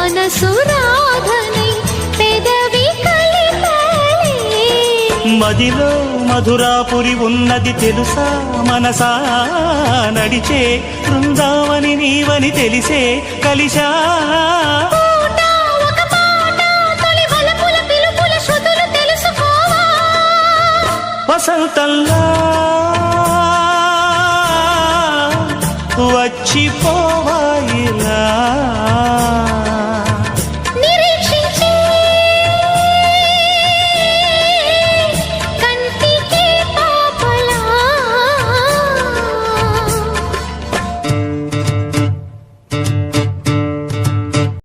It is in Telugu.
మనసు రాధనై పెదవి కలిపేలే. మదిలో మధురాపురి ఉన్నది తెలుసా మనసా, నడిచే బృందావని నీవని తెలిసే కలిశా. పూట ఒక పాట తొలి వలపుల పిలుపుల శృతులు తెలుసుకోవా. వసంతంలా వచ్చిపోవా.